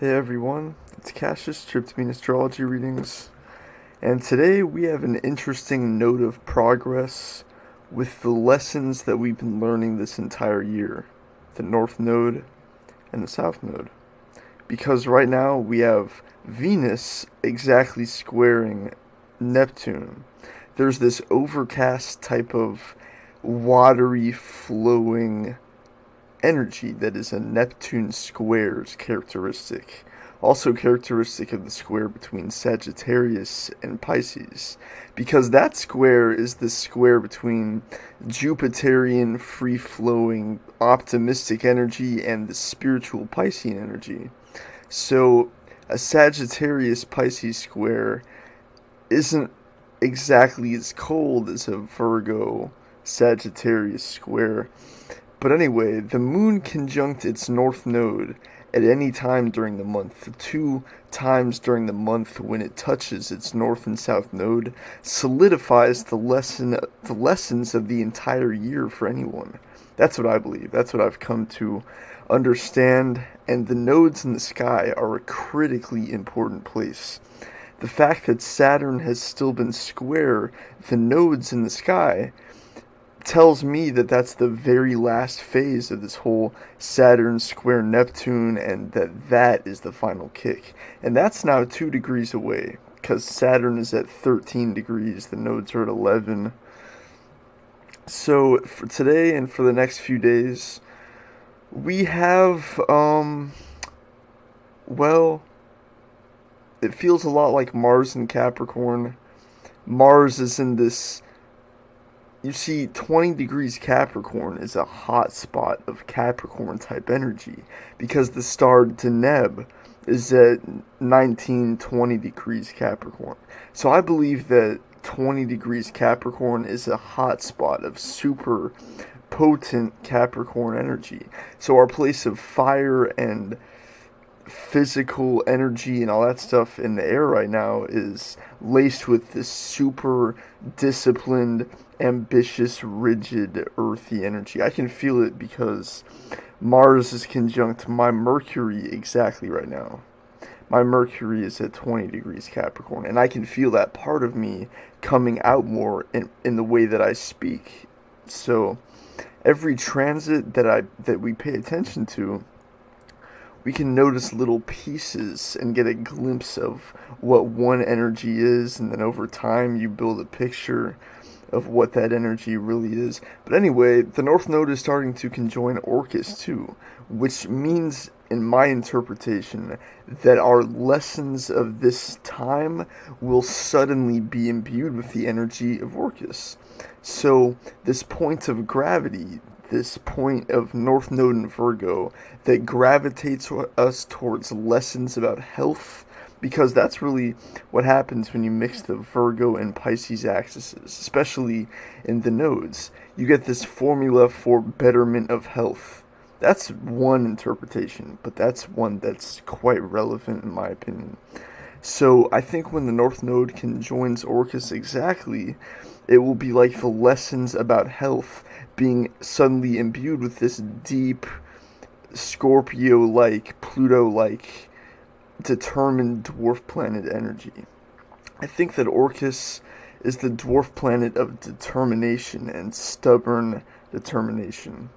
Hey everyone, it's Cassius, Tryptamine Astrology Readings, and today we have an interesting note of progress with the lessons that we've been learning this entire year, the North Node and the South Node. Because right now we have Venus exactly squaring Neptune. There's this overcast type of watery flowing energy that is a Neptune squares characteristic. Also characteristic of the square between Sagittarius and Pisces, because that square is the square between Jupiterian, free-flowing, optimistic energy and the spiritual Piscean energy. So a Sagittarius Pisces square isn't exactly as cold as a Virgo Sagittarius square, but anyway, the moon conjunct its north node at any time during the month. The two times during the month when it touches its north and south node solidifies the lessons of the entire year for anyone. That's what I believe. That's what I've come to understand, and the nodes in the sky are a critically important place. The fact that Saturn has still been square the nodes in the sky tells me that that's the very last phase of this whole Saturn square Neptune, and that is the final kick. And that's now 2 degrees away, because Saturn is at 13 degrees, the nodes are at 11. So for today and for the next few days, we have, well, it feels a lot like Mars in Capricorn. Mars is in this. You see, 20 degrees Capricorn is a hot spot of Capricorn type energy because the star Deneb is at 19, 20 degrees Capricorn. So I believe that 20 degrees Capricorn is a hot spot of super potent Capricorn energy. So our place of fire and physical energy and all that stuff in the air right now is laced with this super disciplined, ambitious, rigid, earthy energy. I can feel it because Mars is conjunct my Mercury exactly right now. My Mercury is at 20 degrees Capricorn, and I can feel that part of me coming out more in the way that I speak. So every transit that we pay attention to, we can notice little pieces and get a glimpse of what one energy is, and then over time you build a picture of what that energy really is. But anyway, the North Node is starting to conjoin Orcus too, which means, in my interpretation, that our lessons of this time will suddenly be imbued with the energy of Orcus. So, this point of gravity, this point of North Node in Virgo, that gravitates us towards lessons about health, because that's really what happens when you mix the Virgo and Pisces axes, especially in the nodes. You get this formula for betterment of health. That's one interpretation, but that's one that's quite relevant in my opinion. So I think when the North Node conjoins Orcus exactly, it will be like the lessons about health being suddenly imbued with this deep, Scorpio-like, Pluto-like, determined dwarf planet energy. I think that Orcus is the dwarf planet of determination and stubborn determination.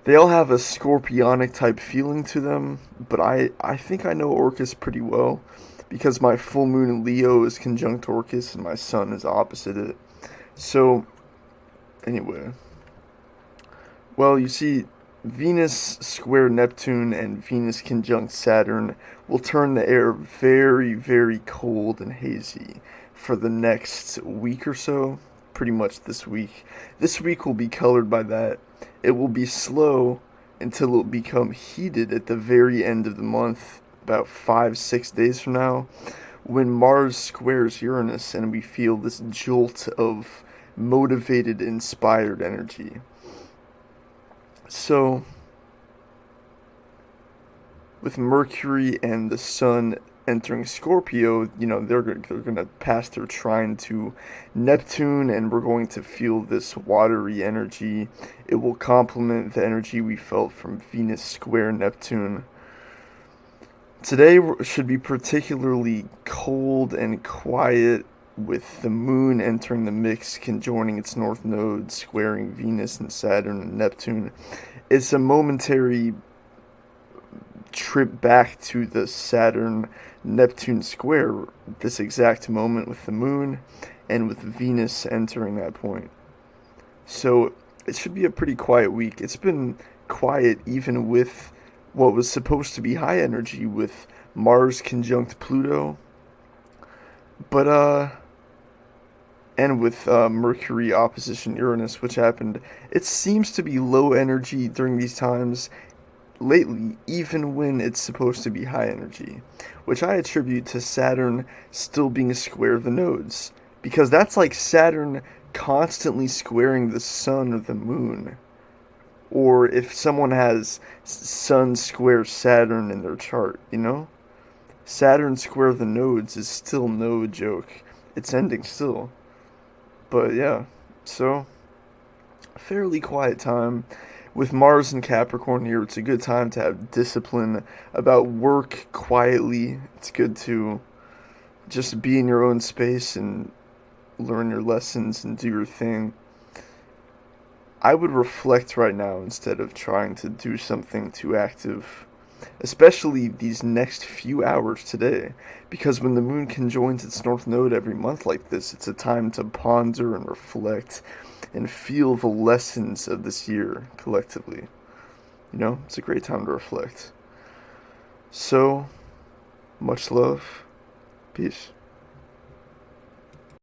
They all have a scorpionic type feeling to them, but I think I know Orcus pretty well because my full moon in Leo is conjunct Orcus and my sun is opposite it. So, anyway. Well, you see, Venus square Neptune and Venus conjunct Saturn will turn the air very, very cold and hazy for the next week or so. Pretty much this week. This week will be colored by that. It will be slow until it will become heated at the very end of the month, about 5, 6 days from now, when Mars squares Uranus and we feel this jolt of motivated, inspired energy. So, with Mercury and the Sun entering Scorpio, they're going to pass their trine to Neptune, and we're going to feel this watery energy. It will complement the energy we felt from Venus square Neptune. Today should be particularly cold and quiet, with the moon entering the mix, conjoining its north node, squaring Venus and Saturn and Neptune. It's a momentary trip back to the Saturn Neptune square, this exact moment with the moon and with Venus entering that point. So it should be a pretty quiet week. It's been quiet even with what was supposed to be high energy with Mars conjunct Pluto, but and with Mercury opposition Uranus, which happened. It seems to be low energy during these times lately, even when it's supposed to be high energy, which I attribute to Saturn still being square the nodes, because that's like Saturn constantly squaring the sun or the moon. Or if someone has Sun square Saturn in their chart, you know? Saturn square the nodes is still no joke. It's ending still. But yeah, so fairly quiet time. With Mars and Capricorn here, it's a good time to have discipline about work quietly. It's good to just be in your own space and learn your lessons and do your thing. I would reflect right now instead of trying to do something too active, especially these next few hours today, because when the moon conjoins its north node every month like this, it's a time to ponder and reflect and feel the lessons of this year collectively. You know, it's a great time to reflect. So, much love. Peace.